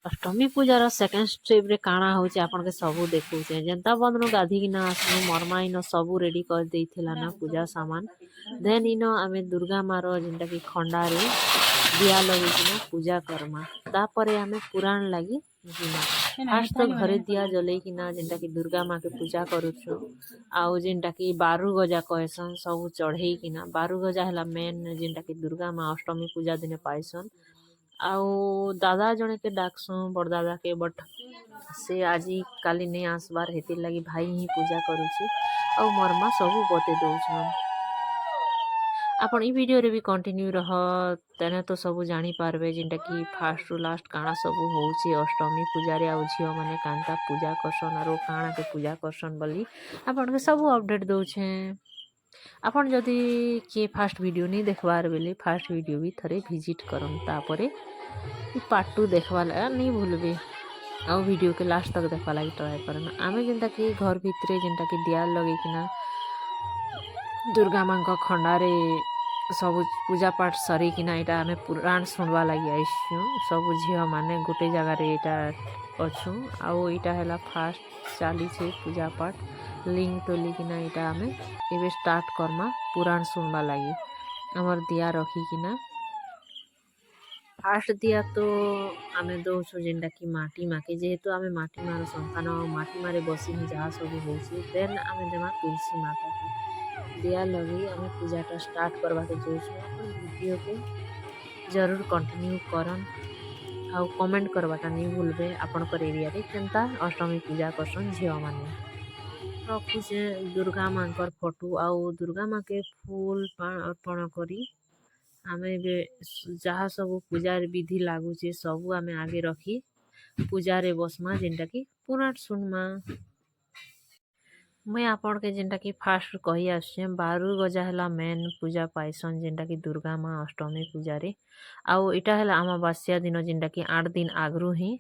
अष्टमी पूजार second step रे काଣା होचे आपन के सबू देखुचे जनता बंदनु गाधी किना आसनु मरमा इन सबू रेडी कर देइथिला ना पूजा सामान देन इन आमे दुर्गा मारो जिनटा की खंडा रे दिया लगे किना पूजा करमा तापरे आमे पुराण लागी जिमा फास्ट तो घरे दिया जले किना जिनटा की दुर्गा माँ के पूजा करूछु आउ जिनटा की बारु गजा कहसन सब चढ़े किना बारु गजा हला मेन जिनटा की दुर्गा माँ अष्टमी पूजा दिने पाइसन आउ दादा जने के डाकसु बड़दादा के बट से आजी काली नहीं आसबार हेतिर लगी भाई ही पूजा करूची आउ मरमा सबू बते दउछन आपण ई वीडियो रे भी कंटिन्यू रह तेने तो सबू जानी पारबे जिनटा की फास्ट टू लास्ट काना सबू होउची अष्टमी पूजा रे आउ झियो माने कांता पूजा करसन आरो काना के पूजा करसन बोली आपण के सबू अपडेट दउछे आपण जदि किए फास्ट वीडियो नहीं देखबार बेले फास्ट वीडियो भी थरे विजिट करम तापरे पार्ट 2 देखवा नहीं भूलबे आउ वीडियो के लास्ट तक देखवा लगी ट्राई करना आमे जिनता कि घर भितरे जिनता कि दिया लगे किना दुर्गा माँ का खंडारे सब पूजा पाठ सरी किना इटा आमे पुराण सुनवा लगी आइसु सब झियो माने गोटे जगह रे इटा अच्छु आउ इटा हैला फास्ट चाली छे पूजा पाठ लिंक तोली किना इटा आमे एबे स्टार्ट करमा पुराण सुनवा लगी हमर दिया रखी किना फास्ट दिया तो आमे दौछु जेनटा कि माटी माके जेहेतु आमे माटी मार संतान माटी मारे बसी जहाँ सब होउछि देन आमे देमा तुलसी माता की दिया लगी आमे पूजाटा स्टार्ट करवा के जोछु अपन वीडियो के जरूर कंटिन्यू करन आउ कमेंट करवाटा नहीं भूलबे आपनकर एरिया रे केनता अष्टमी पूजा करसन झियो माने रखुचे दुर्गा माँ फोटो आउ दुर्गा माँ के फूल अर्पण करी आमे जहाँ सब पूजार विधि लागुचे सबू आमे आगे रखी पूजा रे बसमा जेनटा की पुराण सुनमा मैं आपन के जेनटा की फास्ट कही आछे बारु गजा हला मेन पूजा पाइसन जेनटा की दुर्गा माँ अष्टमी पूजा रे आउ इटा हला अमावास्या दिन जेनटा की 8 दिन आगरू ही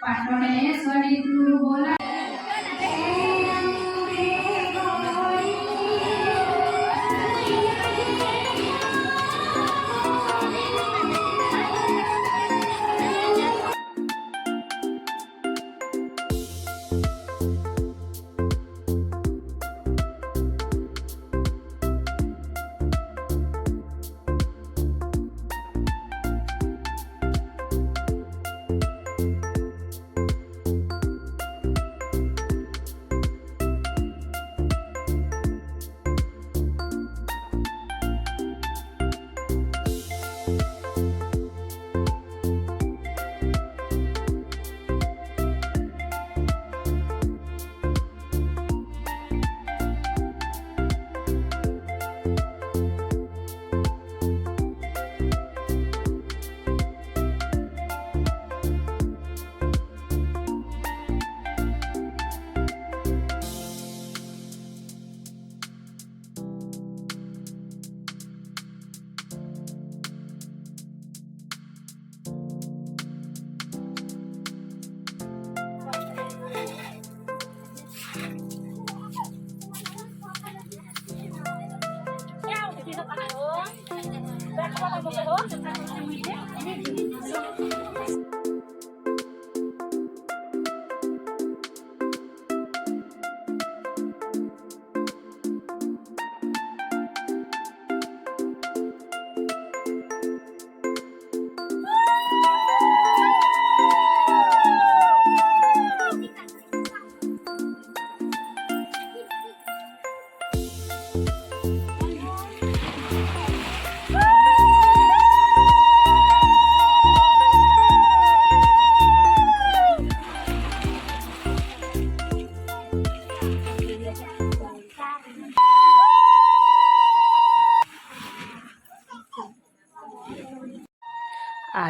पाटणेश्वरी तू बोला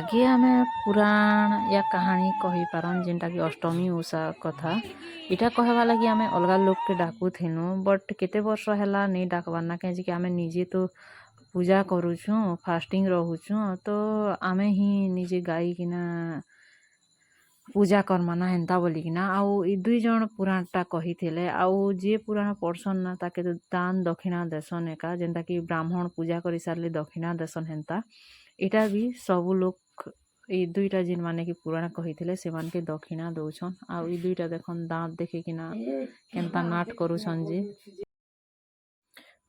ଆଗେ ଆମେ ପୁରାଣ ୟା କାହାଣୀ କହିପାରନ୍ ଯେନ୍ଟାକି ଅଷ୍ଟମୀ ଓଷା କଥା ଇଟା କହେବା ଲାଗି ଆମେ ଅଲଗା ଲୋକ୍କେ ଡାକୁଥିଲୁଁ ବଟ୍ କେତେ ବର୍ଷ ହେଲା ନେଇ ଡାକବାର୍ ନା କାହିଁକି ଆମେ ନିଜେ ତ ପୂଜା କରୁଛୁଁ ଫାଷ୍ଟିଂ ରହୁଛୁଁ ତ ଆମେ ହିଁ ନିଜେ ଗାଇକିନା ପୂଜା କର୍ମା ନା ହେନ୍ତା ବୋଲିକିନା ଆଉ ଇ ଦୁଇ ଜଣ ପୁରାଣଟା କହିଥିଲେ ଆଉ ଯିଏ ପୁରାଣ ପଢ଼ସନ୍ ନା ତାକେ ତ ଦାନ୍ ଦକ୍ଷିଣା ଦେସନ୍ ଏକା ଯେନ୍ଟାକି ବ୍ରାହ୍ମଣ ପୂଜା କରି ସାରିଲେ ଦକ୍ଷିଣା ଦେସନ୍ ହେନ୍ତା ଇଟା ବି ସବୁ ଲୋକ୍ ଇ ଦୁଇଟା ଯେନ୍ ମାନେ କି ପୁରାଣ କହିଥିଲେ ସେମାନକେ ଦକ୍ଷିଣା ଦଉଛନ୍ ଆଉ ଇ ଦୁଇଟା ଦେଖନ୍ ଦାঁତ୍ ଦେଖିକିନା କେନ୍ତା ନାଟ୍ କରୁଛନ୍ ଯେ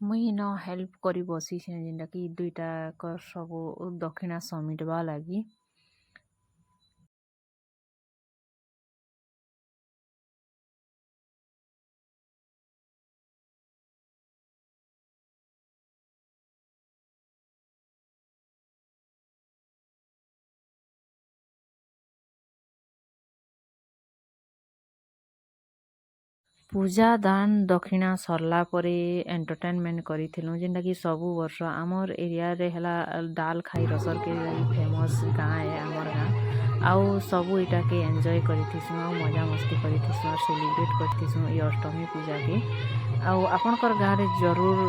ମୁଇଁ ଇନ ହେଲ୍ପ କରି ବସିଛେଁ ଯେନ୍ଟାକି ଇ ଦୁଇଟାକର୍ ସବୁ ଦକ୍ଷିଣା ସମିଟ୍ବା ଲାଗି ପୂଜା ଦାନ୍ ଦକ୍ଷିଣା ସର୍ଲା ପରେ ଏଣ୍ଟରଟେନମେଣ୍ଟ କରିଥିଲୁଁ ଯେନ୍ଟାକି ସବୁ ବର୍ଷ ଆମର୍ ଏରିଆରେ ହେଲା ଡାଲ୍ ଖାଇ ରସର୍କେ ଫେମସ୍ ଗାଁ ଏ ଆମର୍ ଗାଁ ଆଉ ସବୁ ଇଟାକେ ଏନ୍ଜୟ କରିଥିସୁଁ ଆଉ ମଜାମସ୍ତି କରିଥିସୁଁ ଆଉ ସେଲିବ୍ରେଟ୍ କରିଥିସୁଁ ଇ ଅଷ୍ଟମୀ ପୂଜାକେ ଆଉ ଆପଣଙ୍କର ଗାଁରେ ଜରୁର୍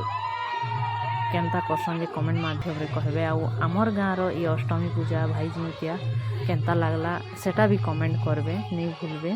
କେନ୍ତା କରସନ୍ ଯେ କମେଣ୍ଟ ମାଧ୍ୟମରେ କହିବେ ଆଉ ଆମର୍ ଗାଁର ଇ ଅଷ୍ଟମୀ ପୂଜା ଭାଇ ଜିଉତିଆ କେନ୍ତା ଲାଗ୍ଲା ସେଟା ବି କମେଣ୍ଟ କରବେ ନେଇ ଭୁଲବେ।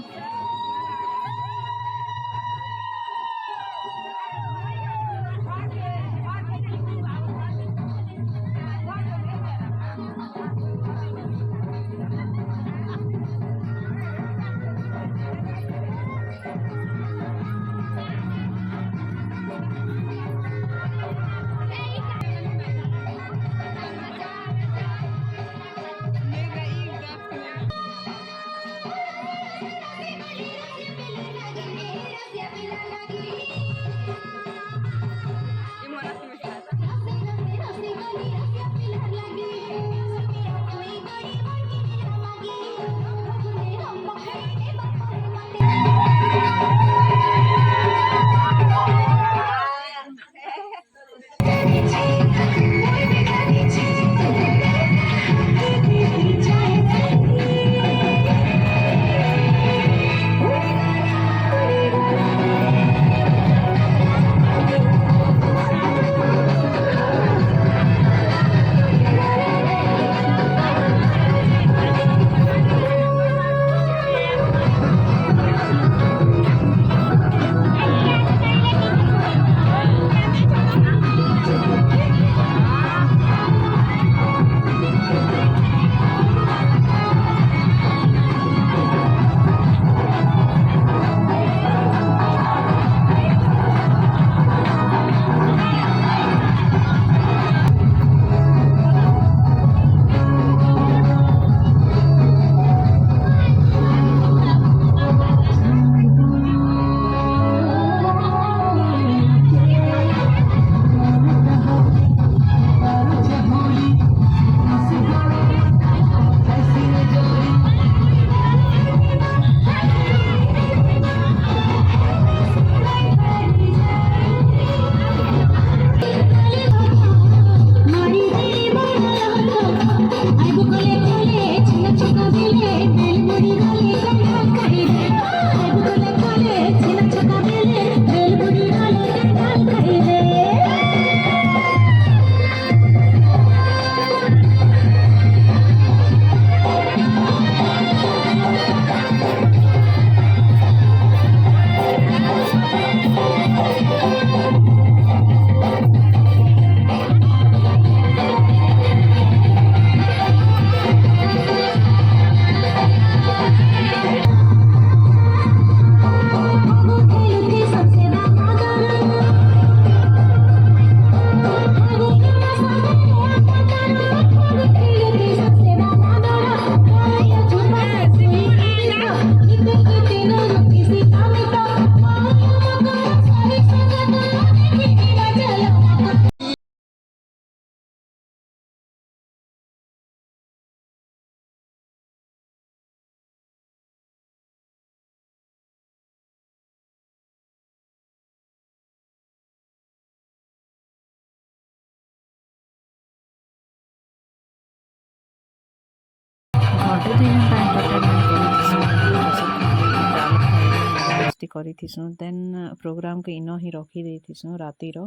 ଯଦି ଯେନ୍ତା ଏଣ୍ଟରଟେନମେଣ୍ଟ କରିଥିସୁଁ ଡାଲ୍ ଖାଇ ମଜାମସ୍ତି କରିଥିସୁଁ ଦେନ୍ ପ୍ରୋଗ୍ରାମ୍କେ ଇନ ହିଁ ରଖିଦେଇଥିସୁଁ ରାତିର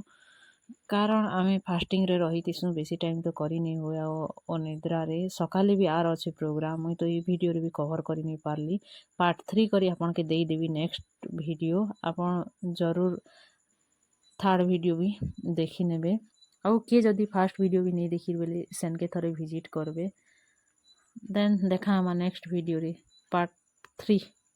କାରଣ ଆମେ ଫାଷ୍ଟିଂରେ ରହିଥିସୁଁ ବେଶୀ ଟାଇମ୍ ତ କରିନି ହୁଏ ଆଉ ଅନିଦ୍ରାରେ ସକାଳେ ବି ଆର୍ ଅଛି ପ୍ରୋଗ୍ରାମ୍ ମୁଇଁ ତ ଏଇ ଭିଡ଼ିଓରେ ବି କଭର୍ କରି ନେଇ ପାରଲି ପାର୍ଟ 3 କରି ଆପଣକେ ଦେଇଦେବି ନେକ୍ସଟ ଭିଡ଼ିଓ ଆପଣ ଜରୁର ଥାର୍ଡ଼ ଭିଡ଼ିଓ ବି ଦେଖିନେବେ ଆଉ କିଏ ଯଦି ଫାଷ୍ଟ ଭିଡ଼ିଓ ବି ନେଇ ଦେଖିର ବେଲେ ସେନ୍କେ ଥରେ ଭିଜିଟ୍ କରବେ ଦେନ୍ ଦେଖା ହେମା ନେକ୍ସଟ ଭିଡ଼ିଓରେ ପାର୍ଟ 3